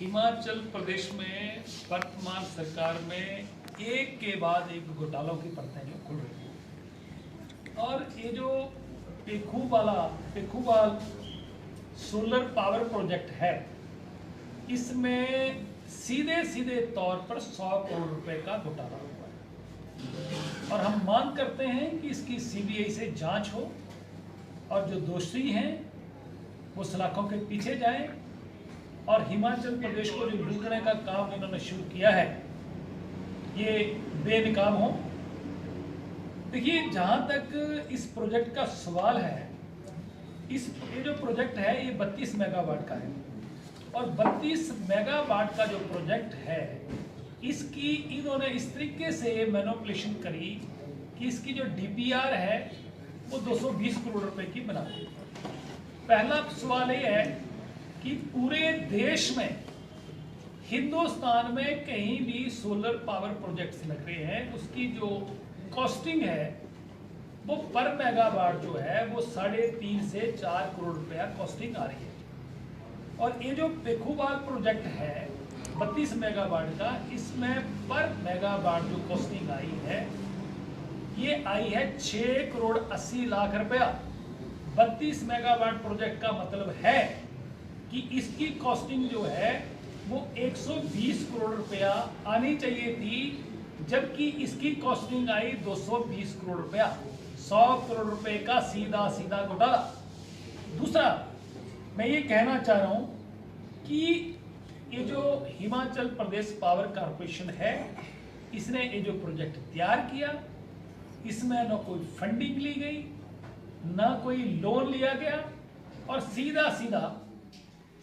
हिमाचल प्रदेश में वर्तमान सरकार में एक के बाद एक घोटालों की परतें जो खुल रही हैं और ये जो पेखूवाल सोलर पावर प्रोजेक्ट है, इसमें सीधे सीधे तौर पर 100 करोड़ रुपए का घोटाला हुआ है और हम मांग करते हैं कि इसकी सीबीआई से जांच हो और जो दोषी हैं वो सलाखों के पीछे जाएं और हिमाचल प्रदेश को जो लूटने का काम इन्होंने शुरू किया है ये बेनकाम हो। देखिए, जहां तक इस प्रोजेक्ट का सवाल है, ये जो प्रोजेक्ट है ये 32 मेगावाट का है और 32 मेगावाट का जो प्रोजेक्ट है इसकी इन्होंने इस तरीके से मैनिपुलेशन करी कि इसकी जो डीपीआर है वो 220 करोड़ रुपए की बना दी। पहला सवाल ये है कि पूरे देश में, हिंदुस्तान में कहीं भी सोलर पावर प्रोजेक्ट्स लग रहे हैं, उसकी जो कॉस्टिंग है वो पर मेगावाट जो है वो 3.5 से 4 करोड़ रुपया कॉस्टिंग आ रही है। और ये जो पेखूवाल प्रोजेक्ट है 32 मेगावाट का, इसमें पर मेगावाट जो कॉस्टिंग आई है ये आई है 6 करोड़ 80 लाख रुपया। 32 मेगावाट प्रोजेक्ट का मतलब है कि इसकी कॉस्टिंग जो है वो 120 करोड़ रुपया आनी चाहिए थी, जबकि इसकी कॉस्टिंग आई 220 करोड़ रुपया। 100 करोड़ रुपए का सीधा सीधा घोटाला। दूसरा, मैं ये कहना चाह रहा हूं कि ये जो हिमाचल प्रदेश पावर कॉर्पोरेशन है, इसने ये जो प्रोजेक्ट तैयार किया, इसमें न कोई फंडिंग ली गई, ना कोई लोन लिया गया और सीधा सीधा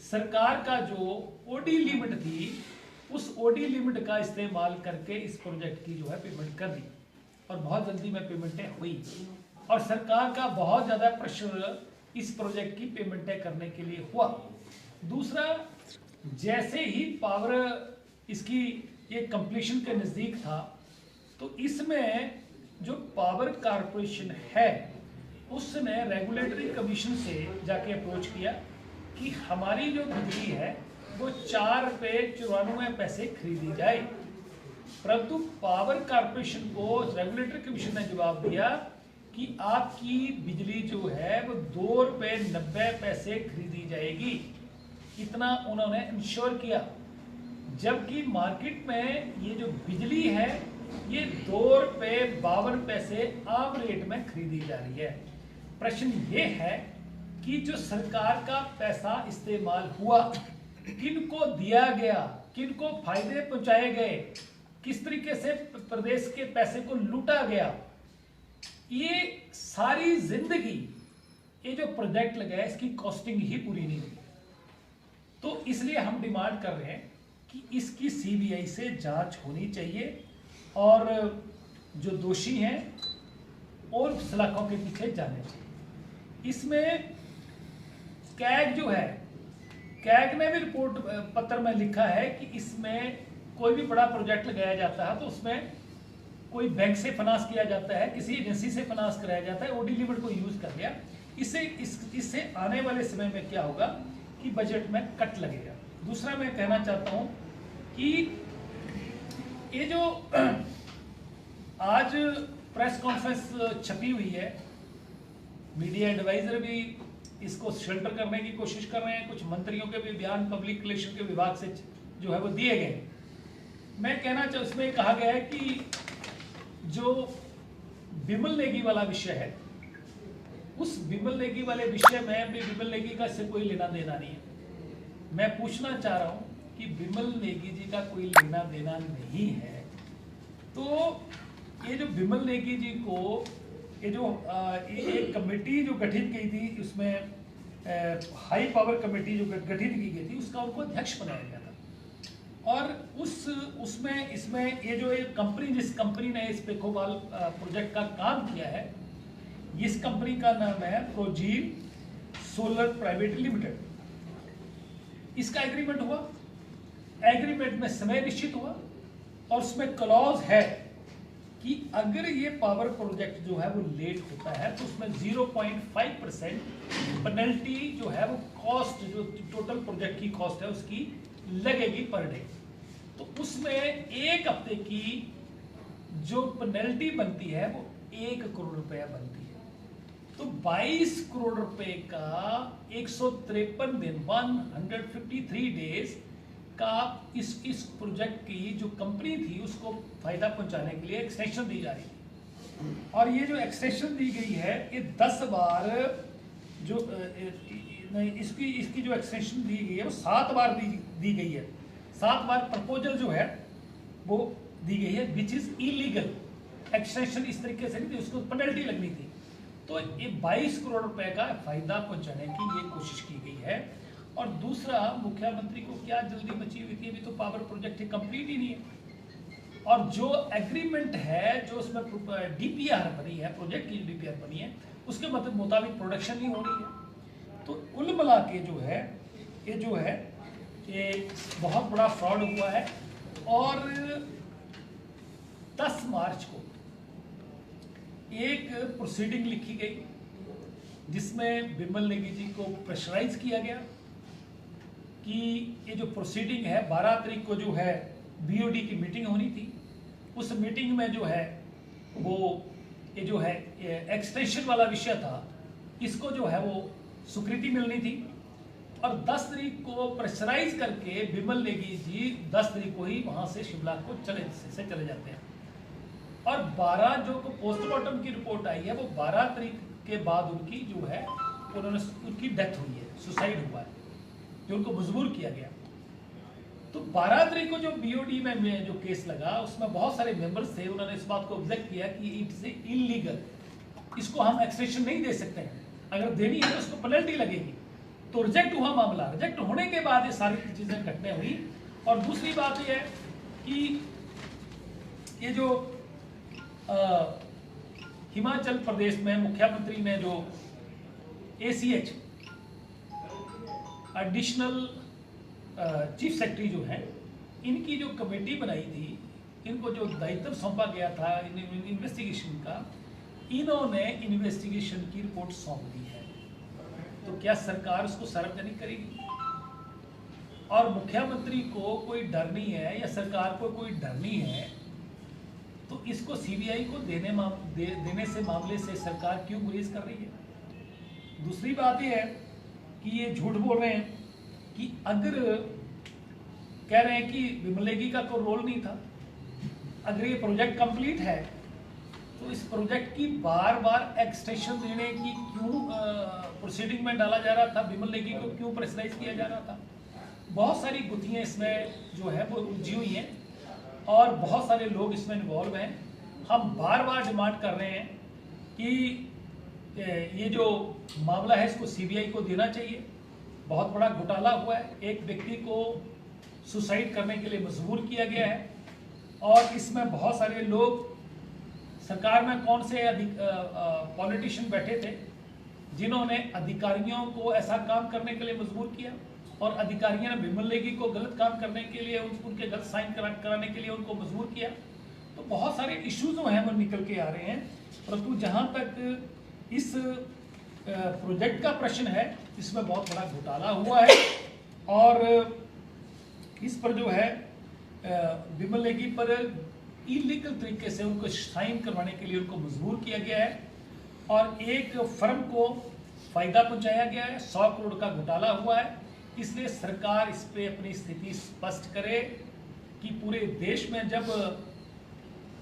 सरकार का जो ओडी लिमिट थी उस ओडी लिमिट का इस्तेमाल करके इस प्रोजेक्ट की जो है पेमेंट कर दी और बहुत जल्दी में पेमेंटें हुई और सरकार का बहुत ज़्यादा प्रेशर इस प्रोजेक्ट की पेमेंटें करने के लिए हुआ। दूसरा, जैसे ही पावर इसकी ये कंप्लीशन के नज़दीक था तो इसमें जो पावर कॉर्पोरेशन है उसने रेगुलेटरी कमीशन से जाके अप्रोच किया कि हमारी जो बिजली है वो 4 रुपये 94 पैसे खरीदी जाए, परंतु पावर कॉर्पोरेशन को रेगुलेटरी कमीशन ने जवाब दिया कि आपकी बिजली जो है वो 2 रुपये 90 पैसे खरीदी जाएगी। इतना उन्होंने इंश्योर किया, जबकि मार्केट में ये जो बिजली है ये 2 रुपये 52 पैसे आम रेट में खरीदी जा रही है। प्रश्न ये है कि जो सरकार का पैसा इस्तेमाल हुआ, किनको दिया गया, किनको फायदे पहुंचाए गए, किस तरीके से प्रदेश के पैसे को लूटा गया, ये सारी जिंदगी ये जो प्रोजेक्ट लगा है इसकी कॉस्टिंग ही पूरी नहीं हुई। तो इसलिए हम डिमांड कर रहे हैं कि इसकी सीबीआई से जांच होनी चाहिए और जो दोषी हैं और सलाखों के पीछे जाने चाहिए। इसमें कैग जो है, कैग ने भी रिपोर्ट पत्र में लिखा है कि इसमें कोई भी बड़ा प्रोजेक्ट लगाया जाता है तो उसमें कोई बैंक से फाइनेंस किया जाता है, किसी एजेंसी से फाइनेंस कराया जाता है, ओडी लिमिट को यूज कर लिया। इससे आने वाले समय में क्या होगा कि बजट में कट लगेगा। दूसरा, मैं कहना चाहता हूं कि ये जो आज प्रेस कॉन्फ्रेंस छपी हुई है, मीडिया एडवाइजर भी इसको शेल्टर करने की कोशिश कर रहे हैं, कुछ मंत्रियों के भी बयान पब्लिक रिलेशन के विभाग से जो है वो दिए गए। मैं कहना चाहूँ, उसमें कहा गया है कि जो बिमल नेगी वाला विषय है, उस बिमल नेगी वाले विषय में भी बिमल नेगी का इससे कोई लेना देना नहीं है। मैं पूछना चाह रहा हूँ कि बिमल नेगी जी का कोई लेना देना नहीं है, तो ये जो बिमल नेगी जी को ये जो एक कमेटी जो गठित की थी, उसमें हाई पावर कमेटी जो गठित की गई थी, उसका उनको अध्यक्ष बनाया गया था और इसमें ये जो एक कंपनी, जिस कंपनी ने इस पेखूवाल प्रोजेक्ट का काम किया है, इस कंपनी का नाम है प्रोजीव सोलर प्राइवेट लिमिटेड। इसका एग्रीमेंट हुआ, एग्रीमेंट में समय निश्चित हुआ और उसमें क्लॉज है कि अगर ये पावर प्रोजेक्ट जो है वो लेट होता है तो उसमें 0.5% पेनल्टी जो है वो कॉस्ट, जो टोटल प्रोजेक्ट की कॉस्ट है उसकी लगेगी पर डे। तो उसमें 1 हफ्ते की जो पेनल्टी बनती है वो 1 करोड़ रुपया बनती है। तो 22 करोड़ रुपए का 153 दिन 153 डेज का इस प्रोजेक्ट की जो कंपनी थी उसको फायदा पहुंचाने के लिए एक्सटेंशन दी जा रही थी। और ये जो एक्सटेंशन दी गई है ये 10 बार जो इसकी जो एक्सटेंशन दी गई है वो 7 बार दी गई है। 7 बार प्रपोजल जो है वो दी गई है, विच इज इलीगल। एक्सटेंशन इस तरीके से नहीं थी, उसको पेनल्टी लगनी थी। तो ये 22 करोड़ रुपए का फायदा पहुंचाने की ये कोशिश की गई है। और दूसरा, मुख्यमंत्री को क्या जल्दी मची हुई थी, अभी तो पावर प्रोजेक्ट कंप्लीट ही नहीं है। और जो एग्रीमेंट है, जो उसमें डीपीआर बनी है, प्रोजेक्ट की डीपीआर बनी है, उसके मुताबिक प्रोडक्शन नहीं हो रही है। तो कुल मिला के जो है ये बहुत बड़ा फ्रॉड हुआ है। और 10 मार्च को एक प्रोसीडिंग लिखी गई जिसमें बिमल नेगी जी को प्रेशराइज किया गया कि ये जो प्रोसीडिंग है 12 तारीख को जो है बीओडी की मीटिंग होनी थी। उस मीटिंग में जो है वो ये जो है एक्सटेंशन वाला विषय था, इसको जो है वो स्वीकृति मिलनी थी। और 10 तारीख को प्रेशराइज करके बिमल नेगी जी 10 तारीख को ही वहां से शिमला को चले जाते हैं। और 12 जो पोस्टमार्टम की रिपोर्ट आई है वो 12 तारीख के बाद उनकी जो है उनकी डेथ हुई है, सुसाइड हुआ है, जो उनको मजबूर किया गया। तो 12 तारीख को जो बीओडी में जो केस लगा उसमें बहुत सारे मेंबर्स थे, उन्होंने इस बात को ऑब्जेक्ट किया कि इट्स इलीगल, इसको हम एक्सटेंशन नहीं दे सकते हैं, अगर देनी है तो उसको पेनल्टी लगेगी। तो रिजेक्ट हुआ मामला। रिजेक्ट होने के बाद ये सारी चीजें घटने हुई। और दूसरी बात यह है कि ये जो हिमाचल प्रदेश में मुख्यमंत्री ने जो ACH एडिशनल चीफ सेक्रेटरी जो है, इनकी जो कमेटी बनाई थी, इनको जो दायित्व सौंपा गया था इन्वेस्टिगेशन का, इन्होंने इन्वेस्टिगेशन की रिपोर्ट सौंप दी है। तो क्या सरकार उसको सार्वजनिक करेगी? और मुख्यमंत्री को कोई डर नहीं है या सरकार को कोई डर नहीं है, तो इसको सीबीआई को देने से मामले से सरकार क्यों गुरेज कर रही है? दूसरी बात यह है कि ये झूठ बोल रहे हैं कि अगर कह रहे हैं कि बिमल नेगी का कोई रोल नहीं था, अगर ये प्रोजेक्ट कंप्लीट है तो इस प्रोजेक्ट की बार बार एक्सटेंशन देने की क्यों प्रोसीडिंग में डाला जा रहा था? बिमल नेगी को क्यों प्रेशराइज किया जा रहा था? बहुत सारी गुत्थियां इसमें जो है वो उलझी हुई हैं और बहुत सारे लोग इसमें इन्वॉल्व हैं। हम बार बार डिमांड कर रहे हैं कि ये जो मामला है इसको सीबीआई को देना चाहिए। बहुत बड़ा घोटाला हुआ है, एक व्यक्ति को सुसाइड करने के लिए मजबूर किया गया है और इसमें बहुत सारे लोग, सरकार में कौन से पॉलिटिशियन बैठे थे जिन्होंने अधिकारियों को ऐसा काम करने के लिए मजबूर किया और अधिकारियों ने बिमल नेगी को गलत काम करने के लिए, उनके गलत साइन कराने के लिए उनको मजबूर किया। तो बहुत सारे इश्यूज जो हैं वो निकल के आ रहे हैं। परंतु जहां तक इस प्रोजेक्ट का प्रश्न है, इसमें बहुत बड़ा घोटाला हुआ है और इस पर जो है बिमल नेगी पर इलीगल तरीके से उनको साइन करवाने के लिए उनको मजबूर किया गया है और एक फर्म को फायदा पहुंचाया गया है। 100 करोड़ का घोटाला हुआ है। इसलिए सरकार इस पे अपनी स्थिति स्पष्ट करे कि पूरे देश में जब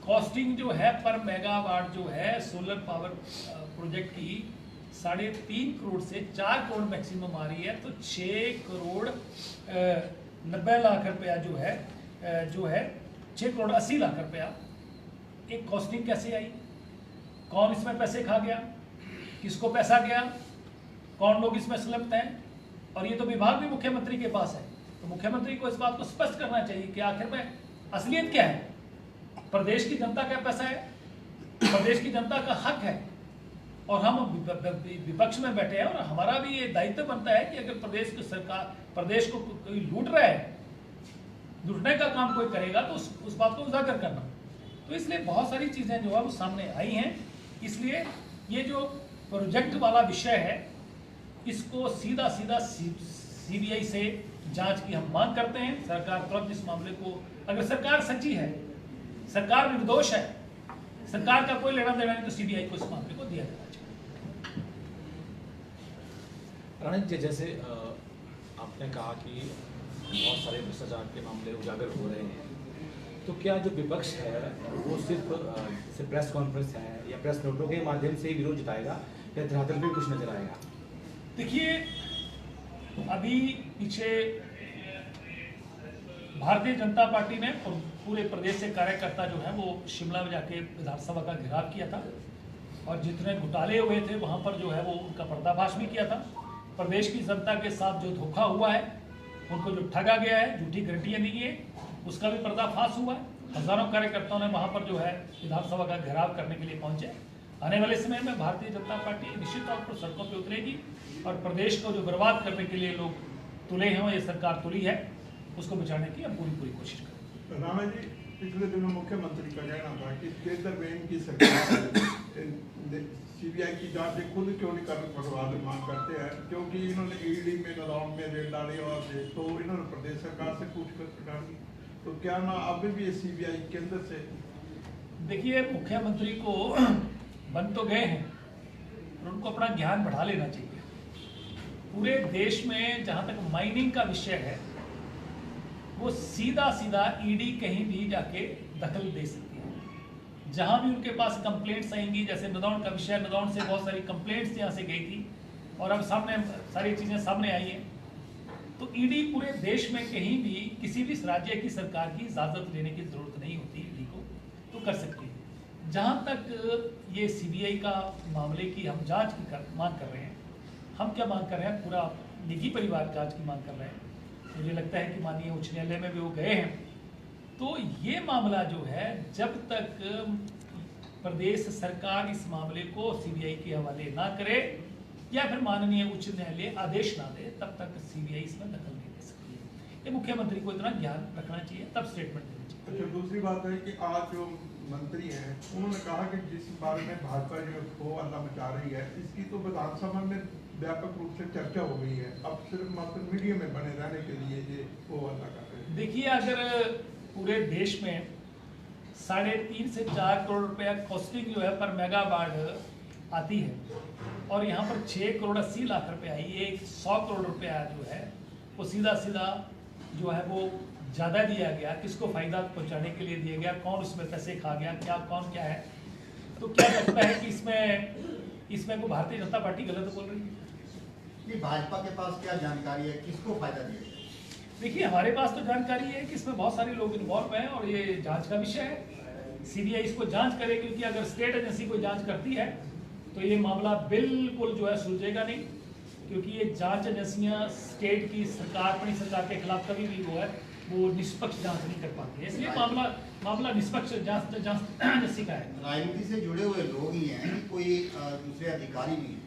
कॉस्टिंग जो है पर मेगावाट जो है सोलर पावर प्रोजेक्ट की 3.5 करोड़ से 4 करोड़ मैक्सिमम आ रही है, तो 6 करोड़ 90 लाख रुपया जो है 6 करोड़ 80 लाख रुपया एक कॉस्टिंग कैसे आई? कौन इसमें पैसे खा गया? किसको पैसा गया? कौन लोग इसमें संलग्न हैं? और ये तो विभाग भी मुख्यमंत्री के पास है, तो मुख्यमंत्री को इस बात को स्पष्ट करना चाहिए कि आखिर में असलियत क्या है। प्रदेश की जनता का पैसा है, प्रदेश की जनता का हक है और हम विपक्ष में बैठे हैं और हमारा भी ये दायित्व बनता है कि अगर प्रदेश को कोई लूट रहा है, लूटने का काम कोई करेगा तो उस बात को उजागर करना। तो इसलिए बहुत सारी चीजें जो है वो सामने आई हैं। इसलिए ये जो प्रोजेक्ट वाला विषय है इसको सीधा सीबीआई से जांच की हम मांग करते हैं। सरकार तुरंत इस मामले को, अगर सरकार सच्ची है, सरकार निर्दोष है, सरकार का कोई लेना देना नहीं, तो सीबीआई को इस मामले को दिया जाना चाहिए। राणा जी, जैसे आपने कहा कि बहुत सारे भ्रष्टाचार के मामले उजागर हो रहे हैं, तो क्या जो विपक्ष है वो सिर्फ प्रेस कॉन्फ्रेंस है या प्रेस नोटों के माध्यम से ही विरोध जताएगा या धरातल पे कुछ नजर आएगा? देखिए, अभी पीछे भारतीय जनता पार्टी ने और पूरे प्रदेश से कार्यकर्ता जो है वो शिमला में जाके विधानसभा का घेराव किया था, और जितने घोटाले हुए थे वहां पर जो है वो उनका पर्दाफाश भी किया था। प्रदेश की जनता के साथ जो धोखा हुआ है, उनको जो ठगा गया है, झूठी गारंटियां दी है, उसका भी पर्दाफाश हुआ है। हजारों कार्यकर्ताओं ने वहां पर जो है विधानसभा का घेराव करने के लिए पहुंचे। आने वाले समय में भारतीय जनता पार्टी निश्चित तौर पर सड़कों पर उतरेगी, और प्रदेश को जो बर्बाद करने के लिए लोग तुले हैं, ये सरकार तुली है, उसको बचाने की हम पूरी कोशिश करें। राणा जी, पिछले दिनों मुख्यमंत्री का कहना था कि केंद्र में इनकी सरकार सीबीआई की जांच खुद क्यों नहीं कर मांग करते हैं, क्योंकि इन्होंने ईडी में नदाउन में रेड डाली और तो इन्होंने प्रदेश सरकार से पूछकर डाली, तो क्या ना अभी भी सीबीआई केंद्र से? देखिए, मुख्यमंत्री को बन तो गए हैं, और उनको अपना ज्ञान बढ़ा लेना चाहिए। पूरे देश में जहां तक माइनिंग का विषय है, वो सीधा ईडी कहीं भी जाके दखल दे सकती है। जहां भी उनके पास कंप्लेंट्स आएंगी, जैसे नदौन का विषय, नदौन से बहुत सारी कंप्लेंट्स यहाँ से गई थी और अब सामने सारी चीजें सामने आई हैं, तो ईडी पूरे देश में कहीं भी किसी भी राज्य की सरकार की इजाजत लेने की जरूरत नहीं होती, ईडी को तो कर सकती है। जहां तक ये सीबीआई का मामले की हम जांच की मांग कर रहे हैं, हम क्या मांग कर रहे हैं, पूरा निजी परिवार जांच की मांग कर रहे हैं। मुझे लगता है कि माननीय उच्च न्यायालय में भी वो गए हैं। तो ये मामला जो है, जब तक प्रदेश सरकार इस मामले को सीबीआई के हवाले ना करे या फिर माननीय उच्च न्यायालय आदेश ना दे, तब तक सीबीआई इसमें दखल नहीं दे सकती है। ये मुख्यमंत्री को इतना ज्ञान रखना चाहिए, तब स्टेटमेंट देनी चाहिए। अच्छा, दूसरी बात है कि आज जो मंत्री हैं उन्होंने कहा कि जिस बारे में भाजपा जो हो अल्लाह मचा रही है, इसकी तो विधानसभा में व्यापक रूप से चर्चा हो गई है, अब सिर्फ मात्र मीडिया में बने रहने के लिए ये वो अल्लाह कर रहे हैं। देखिए, अगर पूरे देश में 3.5 से 4 करोड़ रुपया कॉस्टिंग जो है पर मेगावाट आती है, और यहाँ पर 6 करोड़ 80 लाख रुपए आई, एक 100 करोड़ रुपया जो है वो सीधा जो है वो ज़्यादा दिया गया, किसको फायदा पहुँचाने के लिए दिया गया, कौन उसमें पैसे खा गया, कौन क्या है, तो क्या लगता है कि इसमें को भारतीय जनता पार्टी गलत बोल रही है? ये भाजपा के पास क्या जानकारी है, किसको फायदा दिया? देखिए, हमारे पास तो जानकारी है कि इसमें बहुत सारे लोग इन्वॉल्व हैं, और ये जांच का विषय है। सीबीआई इसको जांच करे, क्योंकि अगर स्टेट एजेंसी कोई जांच करती है तो ये मामला बिल्कुल जो है सुलझेगा नहीं, क्योंकि ये जांच एजेंसियां स्टेट की सरकार, अपनी सरकार के खिलाफ कभी भी वो निष्पक्ष जांच नहीं कर पाती है। इसलिए मामला निष्पक्ष जांच एजेंसी का है। राजनीति से जुड़े हुए लोग ही हैं, कोई दूसरे अधिकारी नहीं है।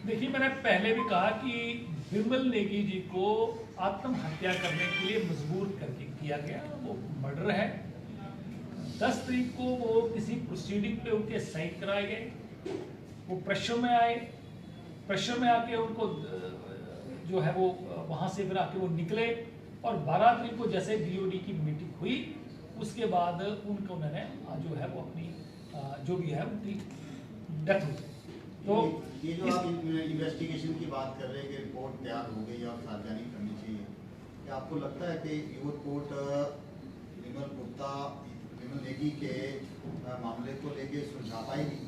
देखिए, मैंने पहले भी कहा कि विमल नेगी जी को आत्महत्या करने के लिए मजबूर करके किया गया, वो मर्डर है। 10 तारीख को वो किसी प्रोसीडिंग पे उनके साइन कराए गए, वो प्रेशर में आए, प्रेशर में आके उनको जो है वो वहाँ से फिर आके वो निकले, और 12 तारीख को जैसे बीओडी की मीटिंग हुई, उसके बाद उन्होंने जो है वो अपनी जो भी है उनकी डेथ हुई। तो ये जो आप इन्वेस्टिगेशन की बात कर रहे हैं कि रिपोर्ट तैयार हो गई और सार्वजनिक करनी चाहिए, क्या आपको लगता है कि ये रिपोर्ट विमल नेगी के मामले को लेके सुलझा पाएगी?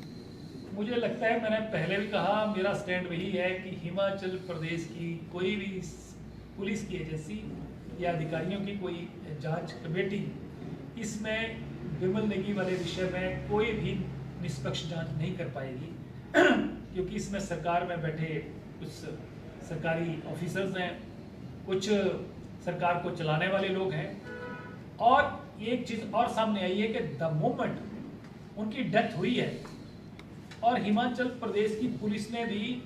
मुझे लगता है, मैंने पहले भी कहा, मेरा स्टैंड वही है कि हिमाचल प्रदेश की कोई भी पुलिस की एजेंसी या अधिकारियों की कोई जांच कमेटी इसमें विमल नेगी वाले विषय में कोई भी निष्पक्ष जांच नहीं कर पाएगी, क्योंकि इसमें सरकार में बैठे कुछ सरकारी ऑफिसर्स हैं, कुछ सरकार को चलाने वाले लोग हैं, और एक चीज और सामने आई है कि द मोमेंट उनकी डेथ हुई है और हिमाचल प्रदेश की पुलिस ने भी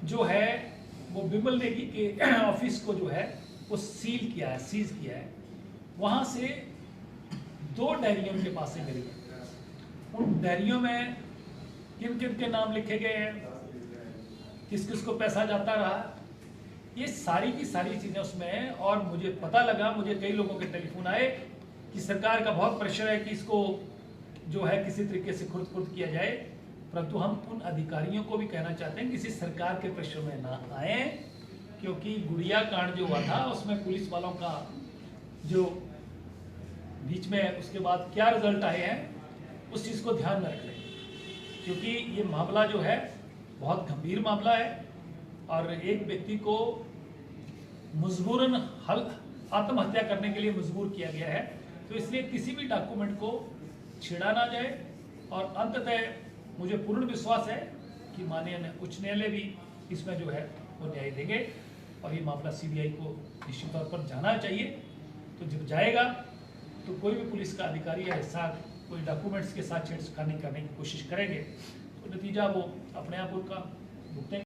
जो है वो विमल नेगी के ऑफिस को जो है वो सील किया है, सीज किया है। वहां से 2 डायरियां उनके पास से मिली है। उन डायरियों में किन किन के नाम लिखे गए हैं, किस किस को पैसा जाता रहा, ये सारी की सारी चीज़ें उसमें हैं। और मुझे पता लगा, मुझे कई लोगों के टेलीफोन आए कि सरकार का बहुत प्रेशर है कि इसको जो है किसी तरीके से खुर्द किया जाए, परंतु हम उन अधिकारियों को भी कहना चाहते हैं किसी सरकार के प्रेशर में ना आए, क्योंकि गुड़िया कांड जो हुआ था उसमें पुलिस वालों का जो बीच में उसके बाद क्या रिजल्ट आए हैं उस चीज़ को ध्यान में रखें, क्योंकि ये मामला जो है बहुत गंभीर मामला है और एक व्यक्ति को मजबूरन आत्महत्या करने के लिए मजबूर किया गया है। तो इसलिए किसी भी डॉक्यूमेंट को छेड़ा ना जाए और अंततः मुझे पूर्ण विश्वास है कि माननीय उच्च न्यायालय भी इसमें जो है वो न्याय देंगे और ये मामला सीबीआई को निश्चित तौर पर जाना चाहिए। तो जब जाएगा तो कोई भी पुलिस का अधिकारी या हिस्सा कोई डॉक्यूमेंट्स के साथ छेड़खानी करने की कोशिश करेंगे तो नतीजा वो अपने आप उनका भुगतेंगे।